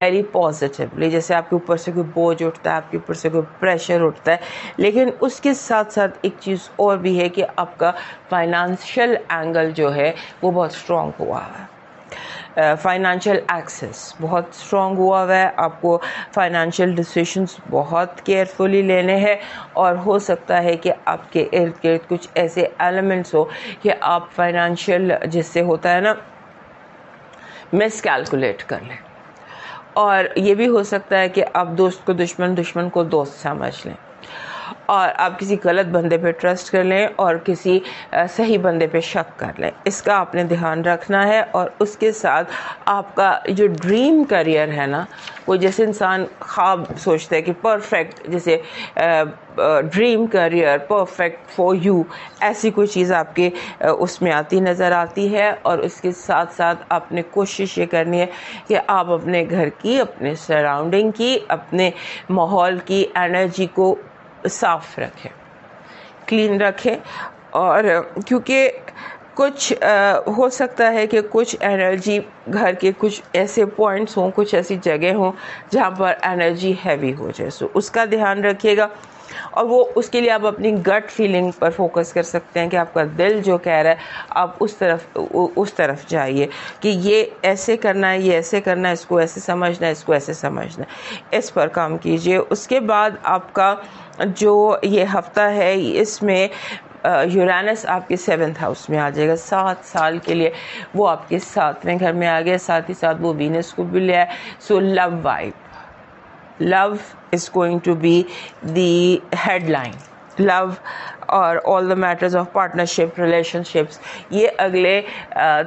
Very positively, जैसे आपके ऊपर से कोई बोझ उठता है, आपके ऊपर से कोई प्रेशर उठता है। लेकिन उसके साथ साथ एक चीज़ और भी है कि आपका फाइनेंशियल एंगल जो है वो बहुत स्ट्रॉन्ग हुआ है, फाइनेंशियल एक्सेस बहुत स्ट्रॉन्ग हुआ है। आपको फाइनेंशियल डिसीजंस बहुत केयरफुली लेने हैं, और हो सकता है कि आपके इर्द गिर्द कुछ ऐसे एलिमेंट्स हो कि आप फाइनेंशियल, जिससे होता है ना, मिस कैलकुलेट कर लें। और ये भी हो सकता है कि आप दोस्त को दुश्मन, दुश्मन को दोस्त समझ लें, और आप किसी गलत बंदे पे ट्रस्ट कर लें और किसी सही बंदे पे शक कर लें। इसका आपने ध्यान रखना है। और उसके साथ आपका जो ड्रीम करियर है ना, वो जैसे इंसान ख्वाब सोचता है कि परफेक्ट, जैसे dream career perfect for you, ऐसी कोई चीज़ आपके उसमें आती नज़र आती है। और उसके साथ साथ आपने कोशिश ये करनी है कि आप अपने घर की, अपने सराउंडिंग की, अपने माहौल की एनर्जी को साफ रखें, क्लीन रखें। और क्योंकि कुछ हो सकता है कि कुछ एनर्जी, घर के कुछ ऐसे पॉइंट्स हों, कुछ ऐसी जगह हों जहाँ पर एनर्जी हैवी हो जाए, सो उसका ध्यान रखिएगा। और वो उसके लिए आप अपनी गट फीलिंग पर फोकस कर सकते हैं कि आपका दिल जो कह रहा है आप उस तरफ जाइए कि ये ऐसे करना है, ये ऐसे करना है, इसको ऐसे समझना है, इसको ऐसे समझना है, इस पर काम कीजिए। उसके बाद आपका जो ये हफ्ता है, इसमें यूरेनस आपके 7th हाउस में आ जाएगा 7 साल के लिए, वो आपके 7वें घर में आ गया, साथ ही साथ वो वीनस को भी ले आए। So love vibe, love is going to be the headline, love और all the matters of partnership, relationships, ये अगले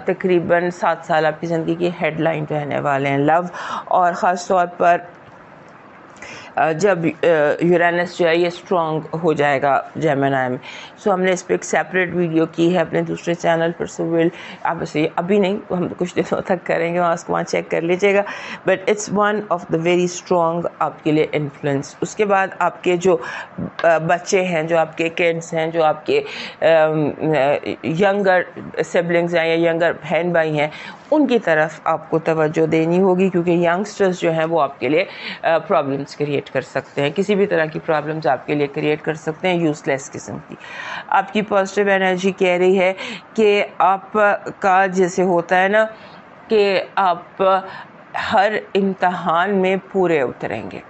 तकरीबन 7 साल आपकी ज़िंदगी की हेडलाइन रहने वाले हैं, लव। और ख़ास तौर पर जब यूरेनस जो है ये स्ट्रॉन्ग हो जाएगा जेमिनी में। सो हमने इस पर एक सेपरेट वीडियो की है अपने दूसरे चैनल पर, सो विल आप इसे अभी नहीं, हम कुछ दिनों तक करेंगे, वहाँ चेक कर लीजिएगा। But it's one of the very strong आपके लिए इन्फ्लुएंस। उसके बाद आपके जो बच्चे हैं, जो आपके किड्स हैं, जो आपके यंगर सिबलिंग्स हैं या यंगर बहन भाई हैं, उनकी तरफ आपको तवज्जो देनी होगी, क्योंकि यंगस्टर्स जो हैं वो आपके लिए प्रॉब्लम्स क्रिएट कर सकते हैं, किसी भी तरह की प्रॉब्लम्स आपके लिए क्रिएट कर सकते हैं, यूज़लेस किस्म की। आपकी पॉजिटिव एनर्जी कह रही है कि आपका जैसे होता है ना कि आप हर इम्तहान में पूरे उतरेंगे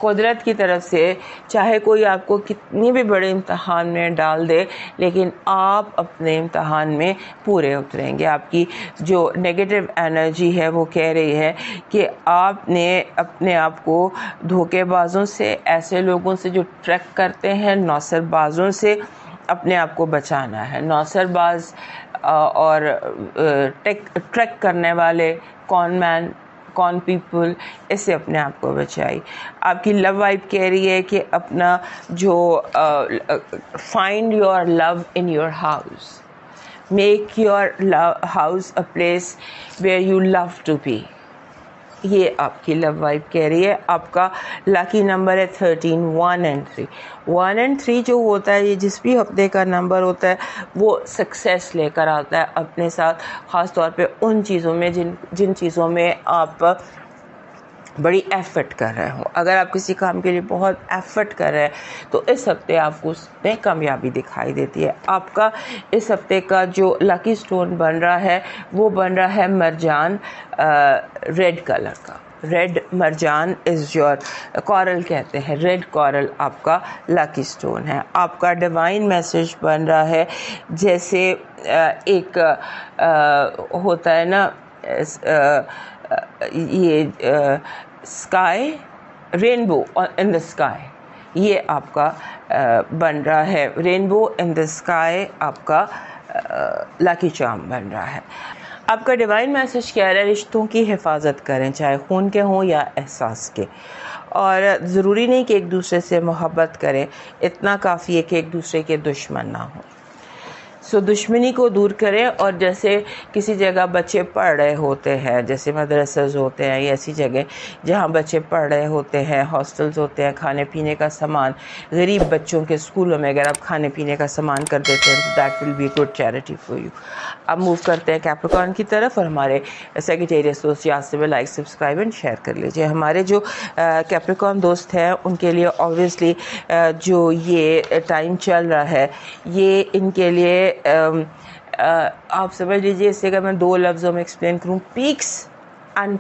कुदरत की तरफ से, चाहे कोई आपको कितनी भी बड़े इम्तहान में डाल दे, लेकिन आप अपने इम्तहान में पूरे उतरेंगे। आपकी जो नेगेटिव एनर्जी है वो कह रही है कि आपने अपने आप को धोखेबाजों से, ऐसे लोगों से जो ट्रैक करते हैं, नौसरबाजों से अपने आप को बचाना है। नौसरबाज और ट्रैक करने वाले, कॉन पीपल, इससे अपने आप को बचाई। आपकी लव वाइब कह रही है कि अपना जो find your love in your house, make your house a place where you love to be, ये आपकी लव वाइब कह रही है। आपका लकी नंबर है 13, 1 and 3। 1 and 3 जो होता है, ये जिस भी हफ्ते का नंबर होता है वो सक्सेस लेकर आता है अपने साथ, ख़ास तौर पे उन चीज़ों में जिन चीज़ों में आप बड़ी एफर्ट कर रहे हो। अगर आप किसी काम के लिए बहुत एफर्ट कर रहे हैं तो इस हफ्ते आपको उसमें कामयाबी दिखाई देती है। आपका इस हफ्ते का जो लकी स्टोन बन रहा है वो बन रहा है मरजान, रेड कलर का। रेड मरजान इज़ योर कॉरल कहते हैं, रेड कॉरल आपका लकी स्टोन है। आपका डिवाइन मैसेज बन रहा है जैसे एक होता है ना, ये sky, rainbow in the sky, ये आपका बन रहा है। रेनबो इन द स्काई आपका लकी चार्म बन रहा है। आपका डिवाइन मैसेज कह रहा है रिश्तों की हिफाजत करें, चाहे खून के हों या एहसास के, और ज़रूरी नहीं कि एक दूसरे से मोहब्बत करें, इतना काफ़ी है कि एक दूसरे के दुश्मन ना हो। सो दुश्मनी को दूर करें। और जैसे किसी जगह बच्चे पढ़ रहे होते हैं, जैसे मदरसेस होते हैं या ऐसी जगह जहाँ बच्चे पढ़ रहे होते हैं, हॉस्टल्स होते हैं, खाने पीने का सामान गरीब बच्चों के स्कूलों में अगर आप खाने पीने का सामान कर देते हैं तो that will be good charity for you. अब मूव करते हैं कैप्रिकॉर्न की तरफ, और हमारे सेक्रेटेरियस दोस्त याद से लाइक सब्सक्राइब एंड शेयर कर लीजिए। हमारे जो कैप्रिकॉर्न दोस्त हैं उनके लिए ऑब्वियसली जो ये टाइम चल रहा है ये इनके लिए आप समझ लीजिए, इससे अगर मैं 2 लफ्ज़ों में एक्सप्लेन करूँ, पीक्स एंड